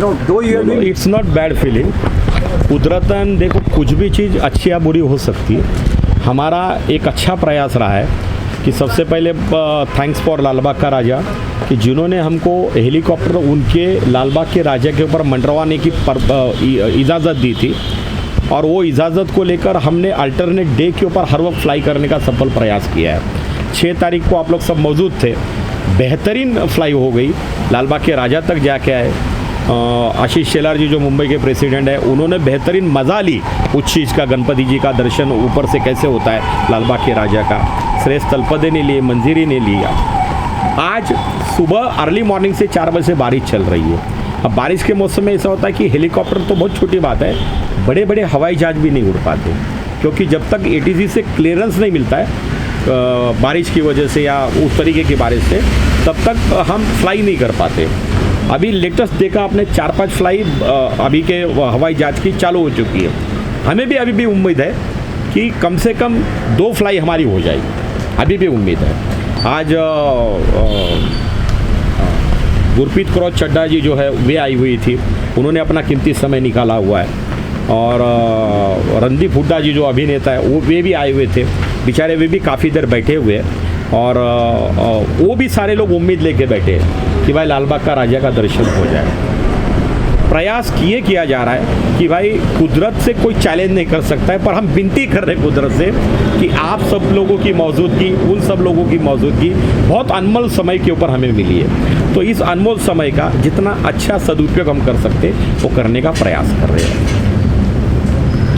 know, though you have been... it's not bad feeling. कुदरतन देखो कुछ भी चीज़ अच्छी या बुरी हो सकती है। हमारा एक अच्छा प्रयास रहा है कि सबसे पहले थैंक्स फॉर लालबाग का राजा कि जिन्होंने हमको हेलीकॉप्टर उनके लालबाग के राजा के ऊपर मंडरवाने की इजाज़त दी थी, और वो इजाज़त को लेकर हमने अल्टरनेट डे के ऊपर हर वक्त फ्लाई करने का सफल प्रयास किया है। 6 तारीख को आप लोग सब मौजूद थे, बेहतरीन फ्लाई हो गई, लालबाग के राजा तक जाके आए। आशीष शेलार जी जो मुंबई के प्रेसिडेंट है, उन्होंने बेहतरीन मज़ा ली उस चीज़ का, गणपति जी का दर्शन ऊपर से कैसे होता है लालबाग के राजा का। श्रेष्ठ तलपदे ने लिए, मंजीरी ने लिया। आज सुबह अर्ली मॉर्निंग से 4 बजे से बारिश चल रही है। अब बारिश के मौसम में ऐसा होता है कि हेलीकॉप्टर तो बहुत छोटी बात है, बड़े बड़े हवाई जहाज भी नहीं उड़ पाते, क्योंकि जब तक ATC से क्लियरेंस नहीं मिलता है बारिश की वजह से या उस तरीके की बारिश से, तब तक हम फ्लाई नहीं कर पाते। अभी लेटेस्ट देखा आपने 4-5 फ्लाई अभी के हवाई जहाज की चालू हो चुकी है। हमें भी अभी भी उम्मीद है कि कम से कम 2 फ्लाई हमारी हो जाएगी, अभी भी उम्मीद है। आज गुरप्रीत कौर चड्ढा जी जो है वे आई हुई थी, उन्होंने अपना कीमती समय निकाला हुआ है, और रणदीप हुड्डा जी जो अभिनेता है वे भी आए हुए थे, बेचारे वे भी काफ़ी देर बैठे हुए हैं, और वो भी सारे लोग उम्मीद लेके बैठे हैं कि भाई लालबाग का राजा का दर्शन हो जाए। प्रयास किया जा रहा है कि भाई कुदरत से कोई चैलेंज नहीं कर सकता है, पर हम विनती कर रहे हैं कुदरत से कि आप सब लोगों की मौजूदगी, उन सब लोगों की मौजूदगी बहुत अनमोल समय के ऊपर हमें मिली है, तो इस अनमोल समय का जितना अच्छा सदुपयोग हम कर सकते वो करने का प्रयास कर रहे हैं।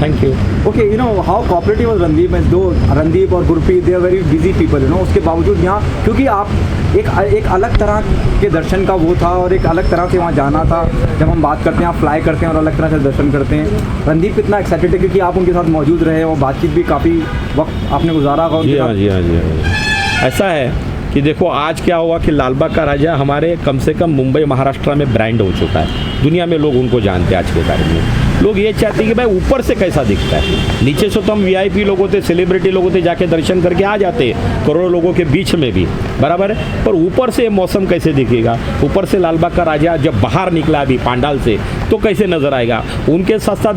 Thank you. Okay, you know how cooperative was Randeep, and though Randeep और Gurpreet they are very busy people, you know, उसके बावजूद यहाँ क्योंकि आप एक अलग तरह के दर्शन का वो था, और एक अलग तरह से वहाँ जाना था। जब हम बात करते हैं, आप फ्लाई करते हैं और अलग तरह से दर्शन करते हैं। रणदीप कितना एक्साइटेड है क्योंकि आप उनके साथ मौजूद रहे और बातचीत भी काफ़ी वक्त आपने गुजारा होगा। जी हाँ। ऐसा है कि देखो आज क्या हुआ कि लालबाग का राजा हमारे कम से कम मुंबई महाराष्ट्र में ब्रांड हो चुका है, दुनिया में लोग उनको जानते हैं। आज के तारीख में लोग ये चाहते हैं कि भाई ऊपर से कैसा दिखता है, नीचे से तो हम VIP लोग होते, सेलिब्रिटी लोग होते, जाके दर्शन करके आ जाते करोड़ों लोगों के बीच में भी, बराबर है, पर ऊपर से मौसम कैसे दिखेगा, ऊपर से लालबाग का राजा जब बाहर निकला अभी पांडाल से तो कैसे नज़र आएगा, उनके साथ साथ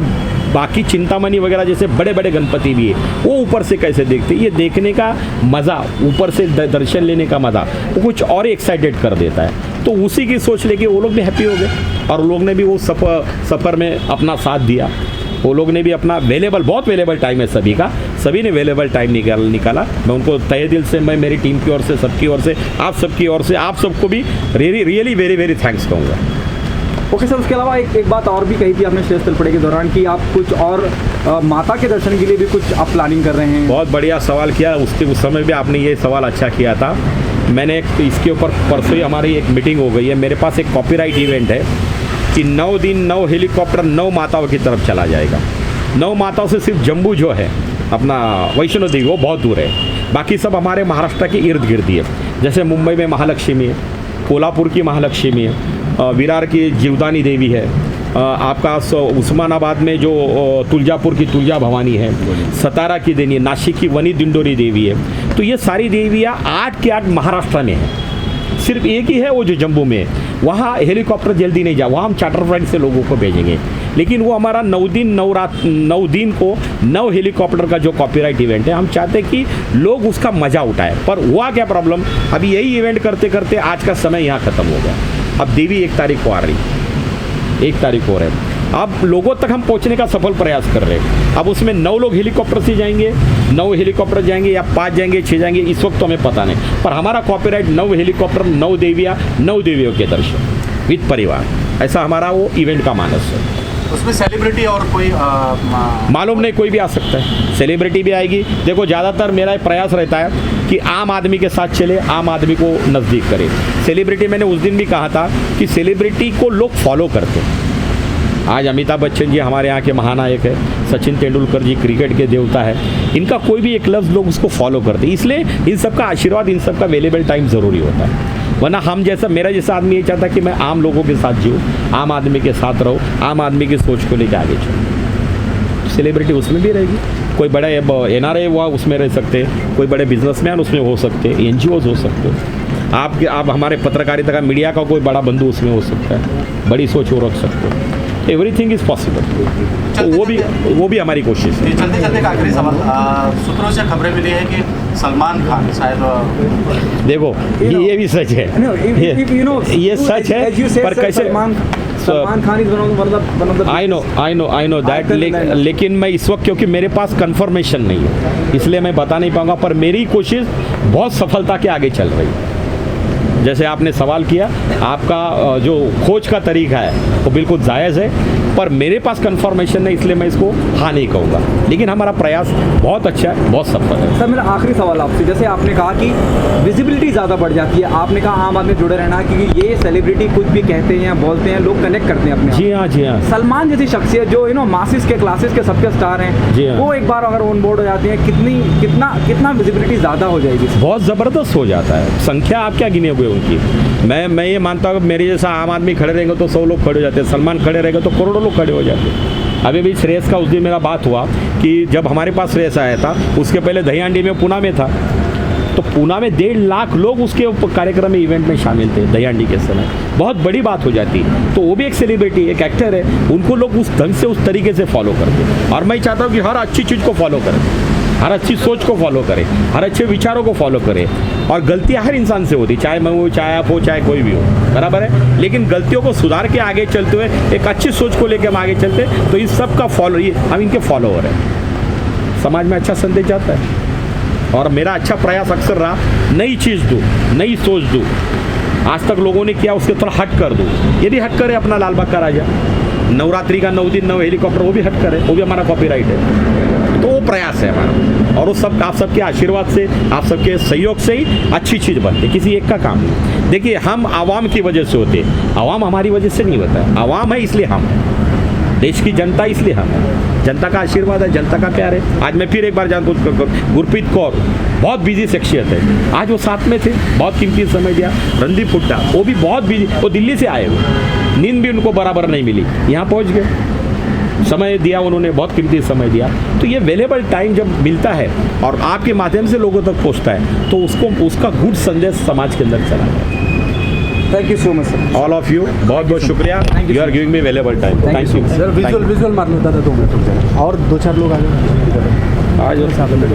बाकी चिंतामणि वगैरह जैसे बड़े बड़े गणपति भी है वो ऊपर से कैसे देखते, ये देखने का मज़ा, ऊपर से दर्शन लेने का मज़ा वो कुछ और एक्साइटेड कर देता है। तो उसी की सोच लेके वो लोग भी हैप्पी हो गए, और लोग ने भी वो सफ़र में अपना साथ दिया। वो लोग ने भी अपना बहुत वेलेबल टाइम है सभी का, सभी ने वेलेबल टाइम निकाला। मैं उनको तहे दिल से, मैं मेरी टीम की ओर से, सबकी ओर से, आप सबकी ओर से, आप सबको भी रियली वेरी वेरी थैंक्स कहूँगा। ओके सर, उसके अलावा एक बात और भी कही थी आपने श्रेष्ठ तलपड़े के दौरान कि आप कुछ और माता के दर्शन के लिए भी कुछ आप प्लानिंग कर रहे हैं। बहुत बढ़िया सवाल किया, उस समय भी आपने ये सवाल अच्छा किया था। मैंने इसके ऊपर परसों ही हमारी एक मीटिंग हो गई है। मेरे पास एक कॉपीराइट इवेंट है कि 9 दिन 9 हेलीकॉप्टर 9 माताओं की तरफ चला जाएगा। 9 माताओं से सिर्फ जम्मू जो है अपना वैष्णो देवी वो बहुत दूर है, बाकी सब हमारे महाराष्ट्र के इर्द गिर्द ही है। जैसे मुंबई में महालक्ष्मी है, कोल्हापुर की महालक्ष्मी है, विरार की जीवदानी देवी है, आपका उस्मानाबाद में जो तुलजापुर की तुलजा भवानी है, सतारा की देवी है, नासिक की वनी दिंडोरी देवी है। तो ये सारी देवियाँ 8 के 8 महाराष्ट्र में है। सिर्फ एक ही है वो जो जम्मू में है, वहाँ हेलीकॉप्टर जल्दी नहीं जा, वहाँ हम चार्टर फ्लाइट से लोगों को भेजेंगे। लेकिन वो हमारा 9 दिन 9 रात 9 दिन को 9 हेलीकॉप्टर का जो कॉपीराइट इवेंट है, हम चाहते हैं कि लोग उसका मज़ा उठाएं। पर हुआ क्या प्रॉब्लम, अभी यही इवेंट करते करते आज का समय यहाँ ख़त्म हो गया। अब देवी 1 तारीख को आ रही, 1 तारीख हो रहे हैं। अब लोगों तक हम पहुंचने का सफल प्रयास कर रहे हैं। अब उसमें 9 लोग हेलीकॉप्टर से जाएंगे, 9 हेलीकॉप्टर जाएंगे या 5 जाएंगे, 6 जाएंगे, इस वक्त तो हमें पता नहीं, पर हमारा कॉपीराइट 9 हेलीकॉप्टर 9 देवियाँ 9 देवियों के दर्शन विद परिवार, ऐसा हमारा वो इवेंट का मानस है। उसमें सेलिब्रिटी और कोई मालूम नहीं, कोई भी आ सकता है, सेलिब्रिटी भी आएगी। देखो ज़्यादातर मेरा प्रयास रहता है कि आम आदमी के साथ चले, आम आदमी को नज़दीक करे। सेलिब्रिटी मैंने उस दिन भी कहा था कि सेलिब्रिटी को लोग फॉलो करते हैं। आज अमिताभ बच्चन जी हमारे यहाँ के महानायक है, सचिन तेंदुलकर जी क्रिकेट के देवता है, इनका कोई भी एक लफ्ज़ लोग उसको फॉलो करते हैं, इसलिए इन सब का आशीर्वाद, इन सब का अवेलेबल टाइम ज़रूरी होता है। वरना हम जैसा, मेरा जैसा आदमी ये चाहता कि मैं आम लोगों के साथ जीऊँ, आम आदमी के साथ रहूँ, आम आदमी की सोच को लेकर आगे चलूँ। सेलिब्रिटी उसमें भी रहेगी, कोई बड़े NRI हुआ उसमें रह सकते हैं, कोई बड़े बिजनेसमैन उसमें हो सकते हैं, NGOs हो सकते हैं। आप हमारे पत्रकारिता का, मीडिया का कोई बड़ा बंधु उसमें हो सकता है, बड़ी सोच वो रख सकते हो। Everything is possible. तो वो भी हमारी कोशिश है। ये चलते चलते एक आखिरी सवाल, सूत्रों से खबरें मिली है कि सलमान खान शायद देखो ये भी सच है, No, if you know, ये सच है, as you said, पर sir, कैसे Salman Khan is one of the I know that, लेकिन मैं इस वक्त, क्योंकि मेरे पास कंफर्मेशन नहीं है, इसलिए मैं बता नहीं पाऊंगा, पर मेरी कोशिश बहुत सफलता के आगे चल रही है। जैसे आपने सवाल किया, आपका जो खोज का तरीका है वो बिल्कुल जायज़ है, पर मेरे पास कंफर्मेशन नहीं, इसलिए मैं इसको हाँ नहीं कहूँगा, लेकिन हमारा प्रयास बहुत अच्छा है, बहुत सफल है। सर मेरा आखिरी सवाल आपसे, जैसे आपने कहा कि विजिबिलिटी ज़्यादा बढ़ जाती है, आपने कहा आम आदमी जुड़े रहना, क्योंकि ये सेलिब्रिटी कुछ भी कहते हैं या बोलते हैं, लोग कनेक्ट करते हैं अपने आप। जी हाँ, जी हाँ। सलमान जैसी शख्सियत जो मासिस के, क्लासेस के सबके स्टार हैं, जी हाँ। वो एक बार अगर ऑन बोर्ड हो जाती है, कितना विजिबिलिटी ज़्यादा हो जाएगी? बहुत ज़बरदस्त हो जाता है। संख्या आप क्या गिने हुए उनकी? मैं ये मानता हूँ मेरे जैसा आम आदमी खड़े रहेंगे तो 100 लोग खड़े हो जाते हैं, सलमान खड़े रहेंगे तो करोड़ों लोग खड़े हो जाते हैं। अभी भी श्रेयस का उस दिन मेरा बात हुआ कि जब हमारे पास श्रेयस आया था, उसके पहले दहीहांडी में, पूना में था, तो पूना में 1.5 लाख लोग उसके कार्यक्रम में, इवेंट में शामिल थे दहीहांडी के समय। बहुत बड़ी बात हो जाती। तो वो भी एक सेलिब्रिटी, एक एक्टर है, उनको लोग उस ढंग से, उस तरीके से फॉलो करते हैं। और मैं चाहता हूँ कि हर अच्छी चीज़ को फॉलो करें, हर अच्छी सोच को फॉलो करें, हर अच्छे विचारों को फॉलो करें। और गलतियां हर इंसान से होती, चाहे मैं हो, चाहे आप हो, चाहे कोई भी हो, बराबर है। लेकिन गलतियों को सुधार के आगे चलते हुए एक अच्छी सोच को लेकर हम आगे चलते, तो इस सब का हम इनके फॉलोअर हैं। समाज में अच्छा संदेश जाता है, और मेरा अच्छा प्रयास अक्सर रहा, नई चीज़ दूँ, नई सोच दूँ। आज तक लोगों ने किया, उसके थोड़ा हट कर दूँ। यदि हट करे अपना लालबाग का राजा, नवरात्रि का 9 दिन 9 हेलीकॉप्टर, वो भी हट करे, वो भी हमारा कॉपीराइट है। तो वो प्रयास है हमारा, और वो सब आप सबके आशीर्वाद से, आप सबके सहयोग से ही अच्छी चीज़ बनती है, किसी एक का काम नहीं। देखिए, हम आवाम की वजह से होते, आवाम हमारी वजह से नहीं होता है। आवाम है इसलिए हम हैं, देश की जनता इसलिए हम हैं, जनता का आशीर्वाद है, जनता का प्यार है। आज मैं फिर एक बार जानता हूँ, गुरप्रीत कौर बहुत बिजी शख्सियत है, आज वो साथ में थे, बहुत कीमती समय दिया। रणदीप हुड्डा, वो भी बहुत बिजी, वो दिल्ली से आए हुए, नींद भी उनको बराबर नहीं मिली, यहाँ पहुँच गए, समय दिया उन्होंने, बहुत कीमती समय दिया। तो ये वेलेबल टाइम जब मिलता है और आपके माध्यम से लोगों तक पहुँचता है, तो उसका गुड संदेश समाज के अंदर चला जाए। Thank you so much sir, all of you, बहुत बहुत शुक्रिया। You are giving me valuable time. Thank you sir. Visual मार लेता था 2 मिनट रुक जाना, और 2-4 लोग आ जाए आज और साथ में